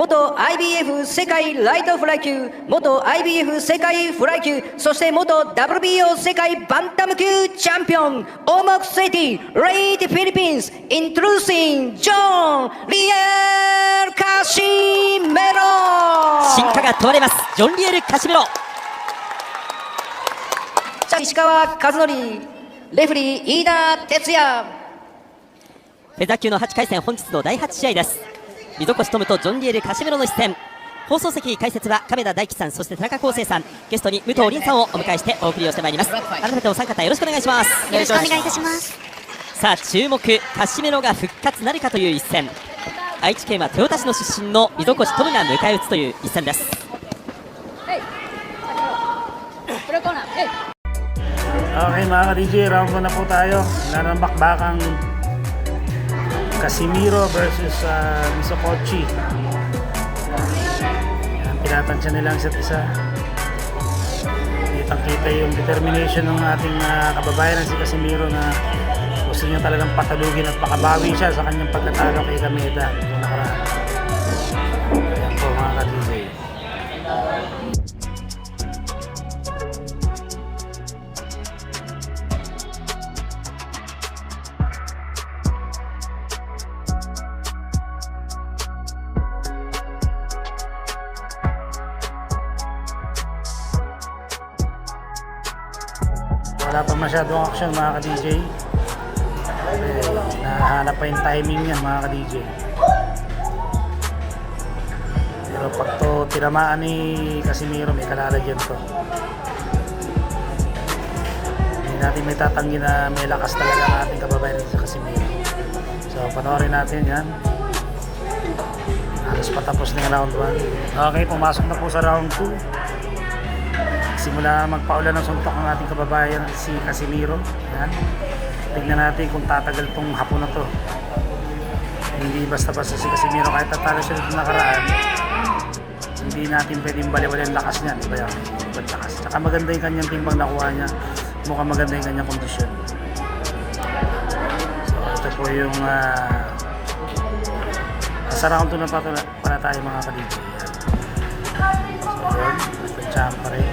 元 IBF 世界ライトフライ級、元 IBF 世界フライ級、そして元 WBO 世界バンタム級チャンピオン、オモクセティ、レイティフィリピンス、イントルーシン、ジョン・リエル・カシメロ。進化が問われます。ジョン・リエル・カシメロ。石川和則、レフリー飯田哲也。フェザー級の8回戦、本日の第8試合です。溝越トムとジョン・リエル・カシメロの一戦。放送席解説は亀田大樹さん、そして田中康生さん、ゲストに武藤凛さんをお迎えしてお送りをしてまいります。改めてお三方よろしくお願いします。よろしくお願いいたします。さあ注目、カシメロが復活なるかという一戦。愛知県は豊田市の出身の溝越トムが迎え撃つという一戦です。Okay mga ka-DJ, round 1 na po tayo. Wala ng bakbakang Casimiro versus Misokochi. Pinatansya nila ang isa't isa. Kitang-kita yung determination ng ating kababayan si Casimiro na gusto niya talagang patalugin at makabawi siya sa kanyang pagkatalo kay Kameda noong nakaraan. Ayan po mga ka-DJ. Wala pa masyadong action mga ka-DJ. Nahanap pa yung timing yan mga ka-DJ. Pero pag to tinamaan ni Casimiro, may kalalagyan to. Hindi natin may tatanggi na may lakas talaga ang ating kababayan sa Casimiro. So panoorin natin yan. Halos patapos na yung round 1. Okay, pumasok na po sa round 2. Simula magpaulan ng suntok ang ating kababayan si Casimiro. Yan. Tignan natin kung tatagal tong hapon na to. Hindi basta-basta si Casimiro kahit tatalo siya dito nakaraan. Hindi natin pwedeng baliwala yung lakas niya. Diba yan? Ibang lakas. Tsaka maganda yung kanyang timbang nakuha niya. Mukhang maganda yung kanyang kondisyon. So ito po yung sa round 2 na pala tayo mga ka-DJ. So yun. Basta champ pa rin.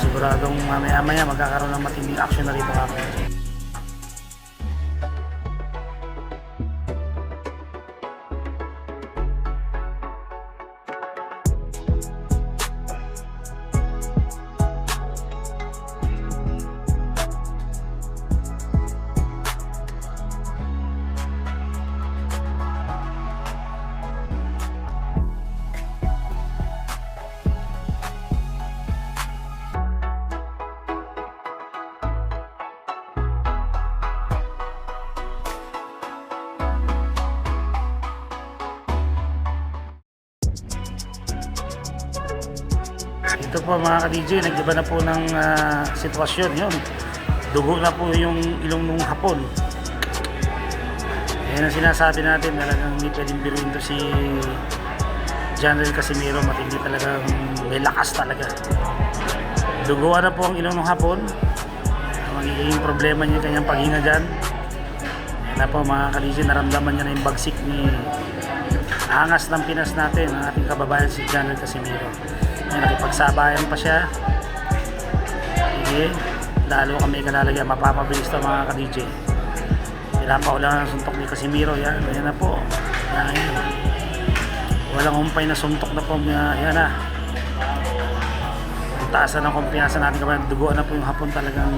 Siguradong mamaya magkakaroon ng matinding action na rito kami. Ito po mga ka-DJ, nag-iba na po ng sitwasyon yun. Dugo na po yung ilong nung hapon. Ayan ang sinasabi natin, talagang hindi pwedeng biruin to si General Casimiro. Matindi talagang may lakas talaga. Duguan na po ang ilong nung hapon. Magiging problema niya kanyang paghinga dyan. Ayan na po mga ka-DJ, naramdaman niya na yung bagsik ni angas ng Pinas natin, ang ating kababayan si General Casimiro. Nakipagsabayan pa siya. Sige, lalo kami kalalagyan, mapapabilis ito mga ka-DJ. Pinapaulan ng suntok ni Casimiro. Yan na po. Yan. Walang humpay na suntok na po. Yan na. Ang taas na ng kumpiyansa natin kabayan. Dugo na po yung hapon talagang.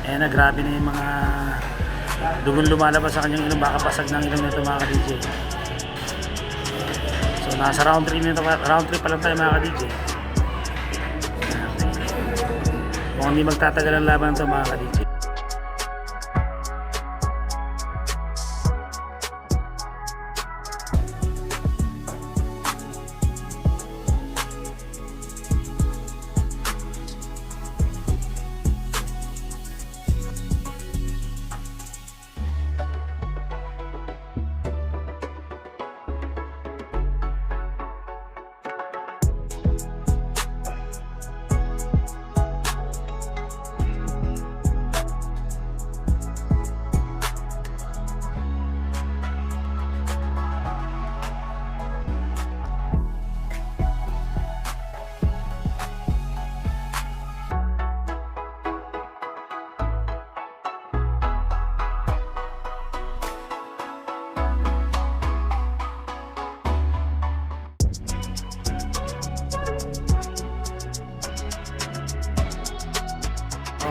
Yan na, grabe na yung mga dugon lumalabas sa kanyang ilong. Baka basag ng ilong nito mga ka-DJ. So nasa round 3 nito, round 3 pa lang tayo mga ka-DJ. Kung hindi magtatagal ang laban ito mga ka-DJ.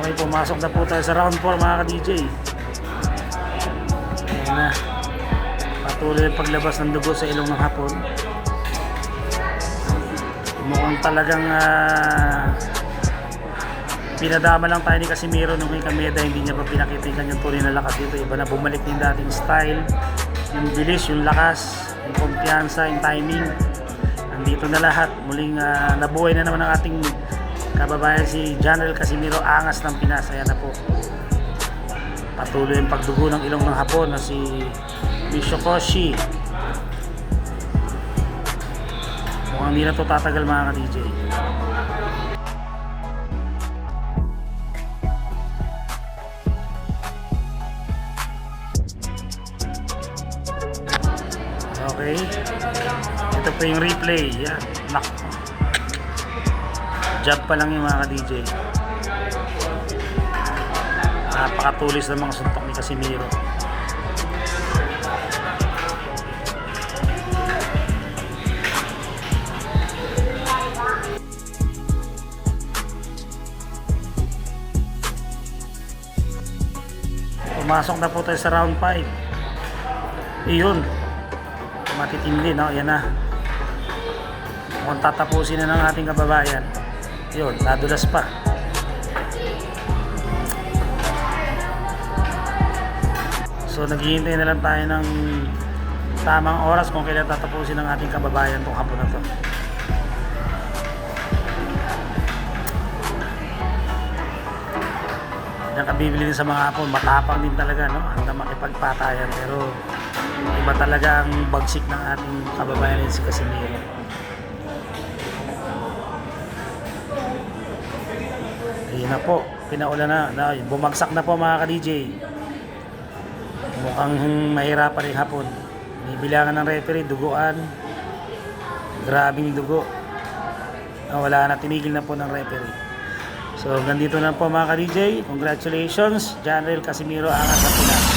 Okay, pumasok na po tayo sa round 4 mga ka-DJ. Ayan na. Patuloy ang paglabas ng dugo sa ilong ng hapon. Mukhang talagang pinadama lang tayo ni Casimiro nung kay Kameda. Hindi niya pa pinakita yung kanyang tunay na lakas dito. Iba na, bumalik yung dating style, yung bilis, yung lakas, yung kumpiyansa, yung timing. Andito na lahat. Muling nabuhay na naman ang ating kababayan si Janrel Casimiro, angas ng Pinas. Ayan na po. Patuloy ang pagdugo ng ilong ng hapon na si Bishokoshi. Mukhang hindi na ito tatagal mga ka-DJ. Okay. Ito po yung replay. Yan. Nak. Jab pa lang yung mga ka-DJ. Napakatulis ng mga suntok ni Casimiro. Pumasok na po tayo sa round 5. Iyon. Matitindi, no? Yan na. Mukhang tatapusin na ng ating kababayan. Yun, nadulas pa. So naghihintay na lang tayo ng tamang oras kung kailan tatapusin ng ating kababayan itong hapon na to. Nakabibili din sa mga hapon, matapang din talaga, no? Hanggang makipagpatayan, pero iba talaga ang bagsik ng ating kababayan si Casimiro. Ayun na po, pinaula na, bumagsak na po mga ka-DJ. Mukhang mahirapan rin hapon. May bilangan ng referee, duguan. Grabing dugo. Wala na, tinigil na po ng referee. So, ganito na po mga ka-DJ. Congratulations, Janrel Casimiro, angas sa Pinas.